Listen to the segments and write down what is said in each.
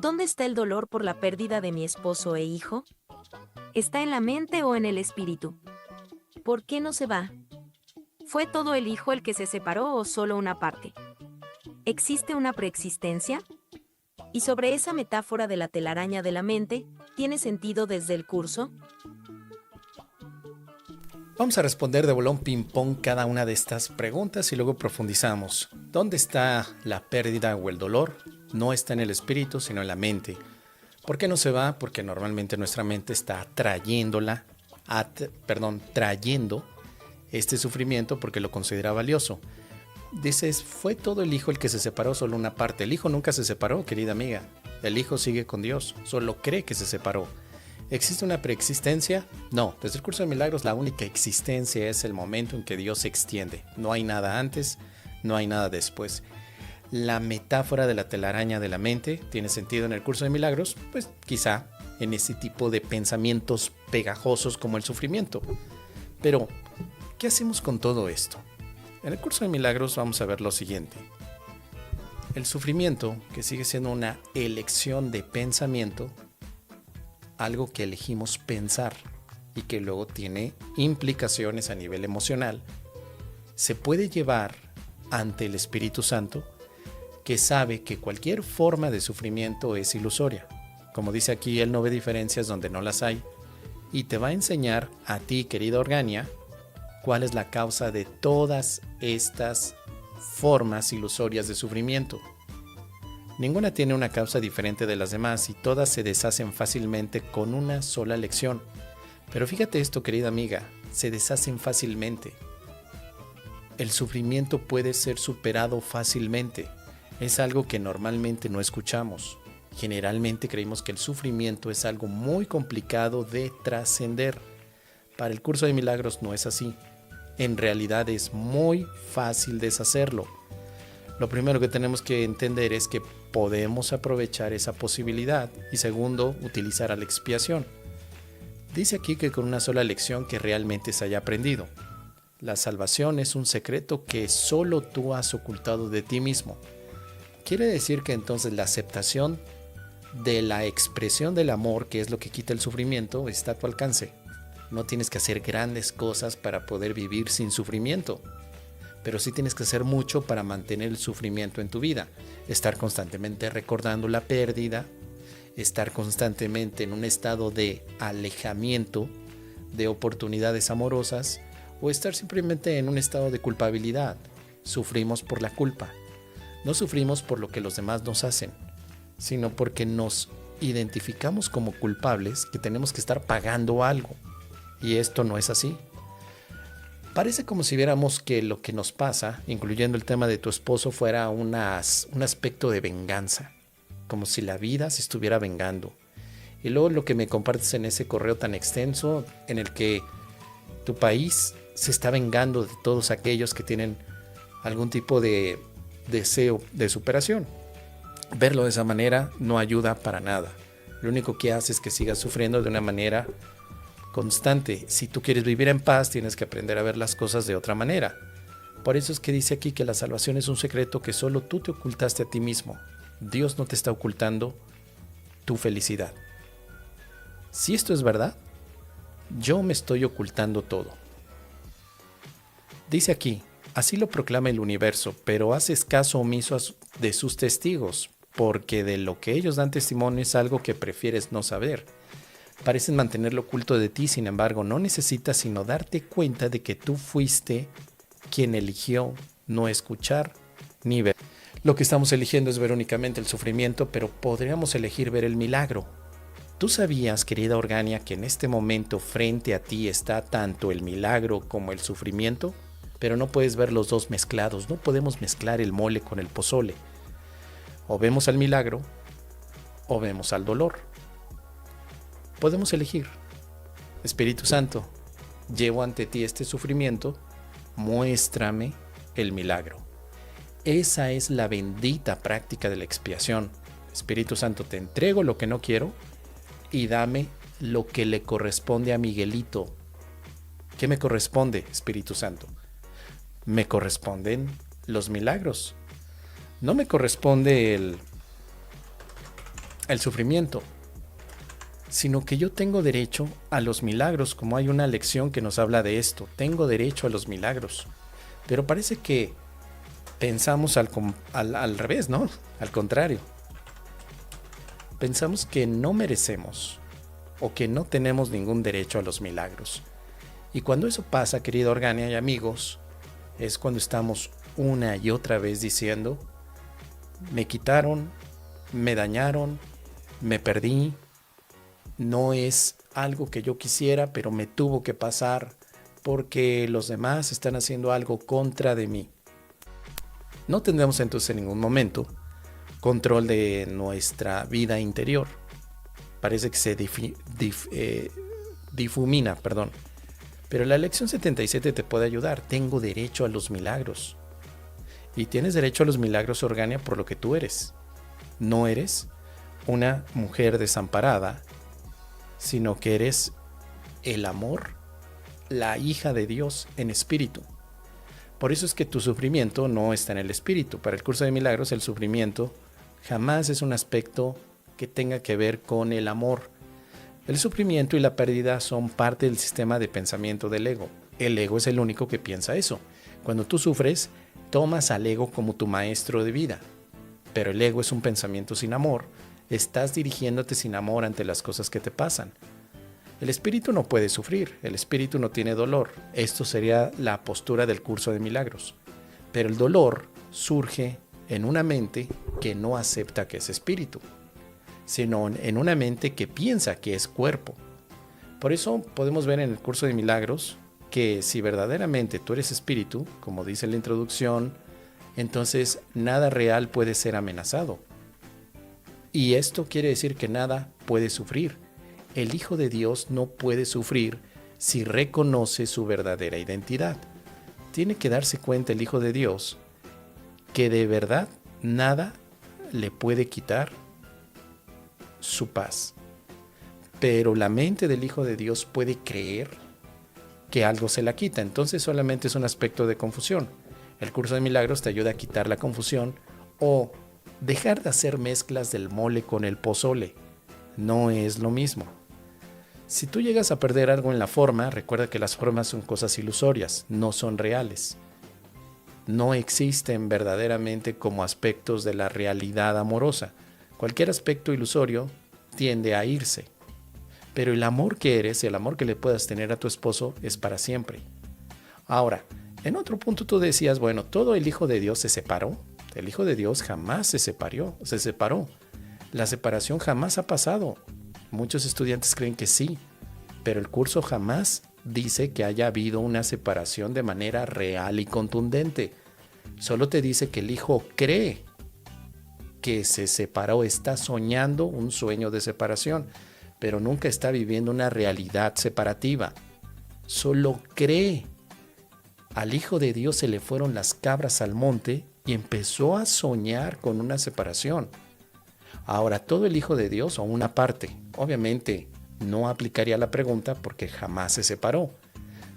¿Dónde está el dolor por la pérdida de mi esposo e hijo? ¿Está en la mente o en el espíritu? ¿Por qué no se va? ¿Fue todo el hijo el que se separó o solo una parte? ¿Existe una preexistencia? Y sobre esa metáfora de la telaraña de la mente, ¿tiene sentido desde el curso? Vamos a responder de bolón ping-pong cada una de estas preguntas y luego profundizamos. ¿Dónde está la pérdida o el dolor? No está en el espíritu, sino en la mente. ¿Por qué no se va? Porque normalmente nuestra mente está trayendo este sufrimiento porque lo considera valioso. Dices, ¿fue todo el hijo el que se separó, solo una parte? El hijo nunca se separó, querida amiga. El hijo sigue con Dios, solo cree que se separó. ¿Existe una preexistencia? No, desde el curso de milagros la única existencia es el momento en que Dios se extiende. No hay nada antes, no hay nada después. La metáfora de la telaraña de la mente tiene sentido en el curso de milagros, pues quizá en ese tipo de pensamientos pegajosos como el sufrimiento. Pero, ¿qué hacemos con todo esto? En el curso de milagros vamos a ver lo siguiente. El sufrimiento, que sigue siendo una elección de pensamiento, algo que elegimos pensar y que luego tiene implicaciones a nivel emocional, se puede llevar ante el Espíritu Santo, que sabe que cualquier forma de sufrimiento es ilusoria. Como dice aquí, Él no ve diferencias donde no las hay, y te va a enseñar a ti, querida Organia, cuál es la causa de todas estas formas ilusorias de sufrimiento. Ninguna tiene una causa diferente de las demás y todas se deshacen fácilmente con una sola lección. Pero fíjate esto, querida amiga, se deshacen fácilmente. El sufrimiento puede ser superado fácilmente. Es algo que normalmente no escuchamos. Generalmente creemos que el sufrimiento es algo muy complicado de trascender. Para el curso de milagros no es así. En realidad es muy fácil deshacerlo. Lo primero que tenemos que entender es que podemos aprovechar esa posibilidad y segundo, utilizar a la expiación. Dice aquí que con una sola lección que realmente se haya aprendido. La salvación es un secreto que solo tú has ocultado de ti mismo. Quiere decir que entonces la aceptación de la expresión del amor, que es lo que quita el sufrimiento, está a tu alcance. No tienes que hacer grandes cosas para poder vivir sin sufrimiento. Pero sí tienes que hacer mucho para mantener el sufrimiento en tu vida. Estar constantemente recordando la pérdida, estar constantemente en un estado de alejamiento de oportunidades amorosas o estar simplemente en un estado de culpabilidad. Sufrimos por la culpa. No sufrimos por lo que los demás nos hacen, sino porque nos identificamos como culpables que tenemos que estar pagando algo. Y esto no es así. Parece como si viéramos que lo que nos pasa, incluyendo el tema de tu esposo, fuera un aspecto de venganza, como si la vida se estuviera vengando. Y luego lo que me compartes en ese correo tan extenso, en el que tu país se está vengando de todos aquellos que tienen algún tipo de deseo de superación. Verlo de esa manera no ayuda para nada. Lo único que hace es que sigas sufriendo de una manera constante. Si tú quieres vivir en paz, tienes que aprender a ver las cosas de otra manera. Por eso es que dice aquí que la salvación es un secreto que solo tú te ocultaste a ti mismo. Dios no te está ocultando tu felicidad. Si esto es verdad, yo me estoy ocultando todo. Dice aquí, así lo proclama el universo, pero haces caso omiso de sus testigos, porque de lo que ellos dan testimonio es algo que prefieres no saber. Pareces mantenerlo oculto de ti, sin embargo, no necesitas sino darte cuenta de que tú fuiste quien eligió no escuchar ni ver. Lo que estamos eligiendo es ver únicamente el sufrimiento, pero podríamos elegir ver el milagro. ¿Tú sabías, querida Organia, que en este momento frente a ti está tanto el milagro como el sufrimiento? Pero no puedes ver los dos mezclados, no podemos mezclar el mole con el pozole. O vemos al milagro o vemos al dolor. Podemos elegir. Espíritu Santo, llevo ante ti este sufrimiento, muéstrame el milagro. Esa es la bendita práctica de la expiación. Espíritu Santo, te entrego lo que no quiero y dame lo que le corresponde a Miguelito. ¿Qué me corresponde, Espíritu Santo? Me corresponden los milagros. No me corresponde el sufrimiento, sino que yo tengo derecho a los milagros, como hay una lección que nos habla de esto. Tengo derecho a los milagros. Pero parece que pensamos al revés, ¿no? Al contrario. Pensamos que no merecemos o que no tenemos ningún derecho a los milagros. Y cuando eso pasa, querida Organia y amigos, es cuando estamos una y otra vez diciendo: me quitaron, me dañaron, me perdí, no es algo que yo quisiera, pero me tuvo que pasar porque los demás están haciendo algo contra de mí. No tendremos entonces en ningún momento control de nuestra vida interior. Parece que se difumina, perdón. Pero la lección 77 te puede ayudar. Tengo derecho a los milagros. Y tienes derecho a los milagros, Organia, por lo que tú eres. No eres una mujer desamparada, sino que eres el amor, la hija de Dios en espíritu. Por eso es que tu sufrimiento no está en el espíritu. Para el curso de milagros, el sufrimiento jamás es un aspecto que tenga que ver con el amor. El sufrimiento y la pérdida son parte del sistema de pensamiento del ego. El ego es el único que piensa eso. Cuando tú sufres, tomas al ego como tu maestro de vida. Pero el ego es un pensamiento sin amor. Estás dirigiéndote sin amor ante las cosas que te pasan. El espíritu no puede sufrir, el espíritu no tiene dolor. Esto sería la postura del curso de milagros. Pero el dolor surge en una mente que no acepta que es espíritu, sino en una mente que piensa que es cuerpo. Por eso podemos ver en el curso de milagros que si verdaderamente tú eres espíritu, como dice la introducción, entonces nada real puede ser amenazado. Y esto quiere decir que nada puede sufrir. El Hijo de Dios no puede sufrir si reconoce su verdadera identidad. Tiene que darse cuenta el Hijo de Dios que de verdad nada le puede quitar su paz. Pero la mente del Hijo de Dios puede creer que algo se la quita. Entonces solamente es un aspecto de confusión. El curso de milagros te ayuda a quitar la confusión o dejar de hacer mezclas del mole con el pozole. No es lo mismo. Si tú llegas a perder algo en la forma, recuerda que las formas son cosas ilusorias, no son reales. No existen verdaderamente como aspectos de la realidad amorosa. Cualquier aspecto ilusorio tiende a irse. Pero el amor que eres, el amor que le puedas tener a tu esposo es para siempre. Ahora, en otro punto tú decías, bueno, ¿todo el Hijo de Dios se separó? El Hijo de Dios jamás se separó. La separación jamás ha pasado. Muchos estudiantes creen que sí, pero el curso jamás dice que haya habido una separación de manera real y contundente. Solo te dice que el Hijo cree que se separó, está soñando un sueño de separación, pero nunca está viviendo una realidad separativa. Solo cree. Al Hijo de Dios se le fueron las cabras al monte y empezó a soñar con una separación. Ahora, todo el Hijo de Dios o una parte, obviamente no aplicaría la pregunta porque jamás se separó,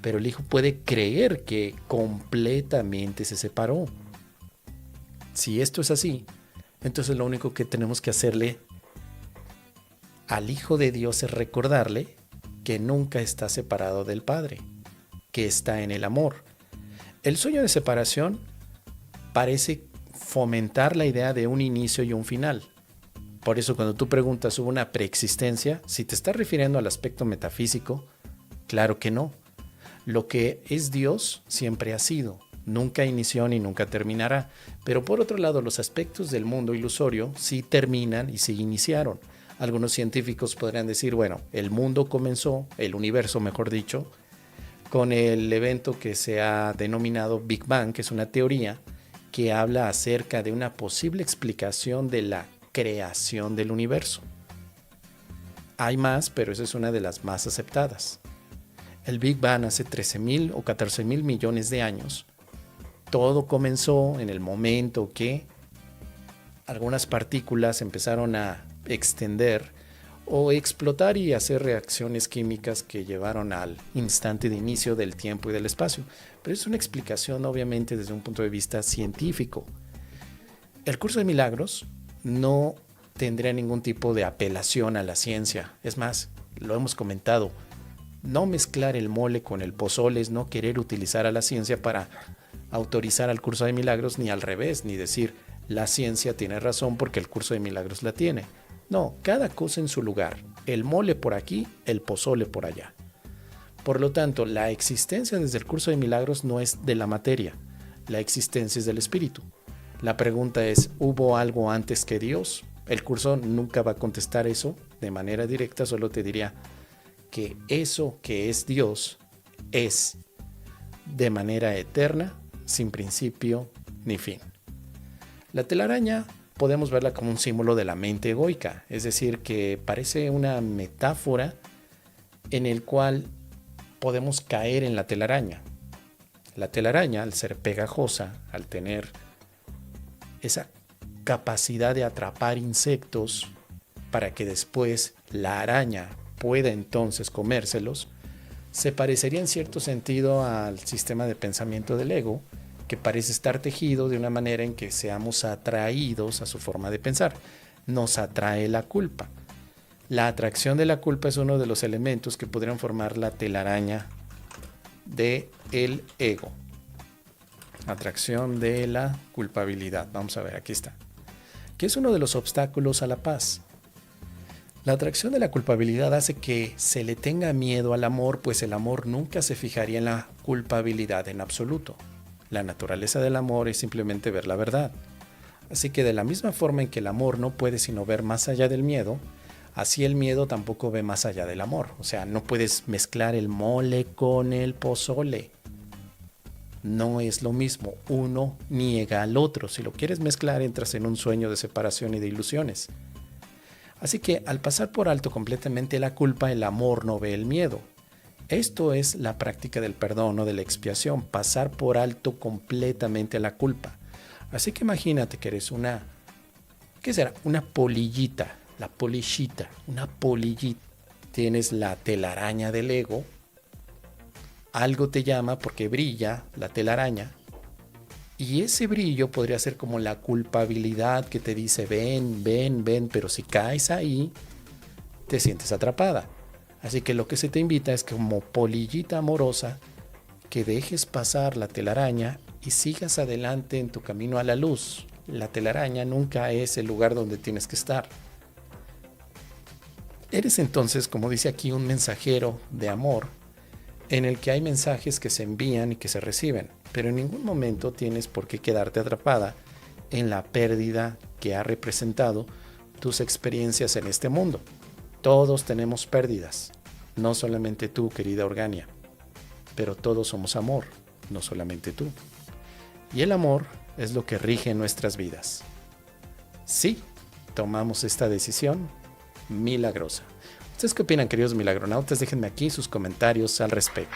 pero el Hijo puede creer que completamente se separó. Si esto es así, entonces lo único que tenemos que hacerle al Hijo de Dios es recordarle que nunca está separado del Padre, que está en el amor. El sueño de separación parece fomentar la idea de un inicio y un final. Por eso cuando tú preguntas sobre una preexistencia, si te estás refiriendo al aspecto metafísico, claro que no. Lo que es Dios siempre ha sido, nunca inició ni nunca terminará. Pero por otro lado, los aspectos del mundo ilusorio sí terminan y sí iniciaron. Algunos científicos podrían decir, bueno, el mundo comenzó, el universo mejor dicho, con el evento que se ha denominado Big Bang, que es una teoría que habla acerca de una posible explicación de la creación del universo. Hay más, pero esa es una de las más aceptadas. El Big Bang hace 13,000 o 14,000 millones de años. Todo comenzó en el momento que algunas partículas empezaron a extender o explotar y hacer reacciones químicas que llevaron al instante de inicio del tiempo y del espacio. Pero es una explicación obviamente desde un punto de vista científico. El curso de milagros no tendría ningún tipo de apelación a la ciencia. Es más, lo hemos comentado, no mezclar el mole con el pozole es no querer utilizar a la ciencia para autorizar al curso de milagros, ni al revés, ni decir la ciencia tiene razón porque el curso de milagros la tiene. No, cada cosa en su lugar. El mole por aquí, el pozole por allá. Por lo tanto, la existencia desde el curso de milagros no es de la materia, la existencia es del espíritu. La pregunta es, ¿hubo algo antes que Dios? El curso nunca va a contestar eso de manera directa, solo te diría que eso que es Dios es de manera eterna, sin principio ni fin. La telaraña podemos verla como un símbolo de la mente egoica, es decir, que parece una metáfora en el cual podemos caer en la telaraña. La telaraña, al ser pegajosa, al tener esa capacidad de atrapar insectos para que después la araña pueda entonces comérselos, se parecería en cierto sentido al sistema de pensamiento del ego, que parece estar tejido de una manera en que seamos atraídos a su forma de pensar. Nos atrae la culpa. La atracción de la culpa es uno de los elementos que podrían formar la telaraña del ego. Atracción de la culpabilidad. Vamos a ver, aquí está. Que es uno de los obstáculos a la paz. La atracción de la culpabilidad hace que se le tenga miedo al amor, pues el amor nunca se fijaría en la culpabilidad en absoluto. La naturaleza del amor es simplemente ver la verdad. Así que de la misma forma en que el amor no puede sino ver más allá del miedo, así el miedo tampoco ve más allá del amor. O sea, no puedes mezclar el mole con el pozole. No es lo mismo. Uno niega al otro. Si lo quieres mezclar, entras en un sueño de separación y de ilusiones. Así que al pasar por alto completamente la culpa, el amor no ve el miedo. Esto es la práctica del perdón o de la expiación, pasar por alto completamente la culpa. Así que imagínate que eres ¿qué será? Una polillita, la polillita, una polillita. Tienes la telaraña del ego, algo te llama porque brilla la telaraña, y ese brillo podría ser como la culpabilidad que te dice ven, ven, ven, pero si caes ahí, te sientes atrapada. Así que lo que se te invita es como polillita amorosa que dejes pasar la telaraña y sigas adelante en tu camino a la luz. La telaraña nunca es el lugar donde tienes que estar. Eres entonces, como dice aquí, un mensajero de amor en el que hay mensajes que se envían y que se reciben, pero en ningún momento tienes por qué quedarte atrapada en la pérdida que ha representado tus experiencias en este mundo. Todos tenemos pérdidas, no solamente tú, querida Organia, pero todos somos amor, no solamente tú. Y el amor es lo que rige nuestras vidas. Sí, tomamos esta decisión milagrosa. ¿Ustedes qué opinan, queridos milagronautas? Déjenme aquí sus comentarios al respecto.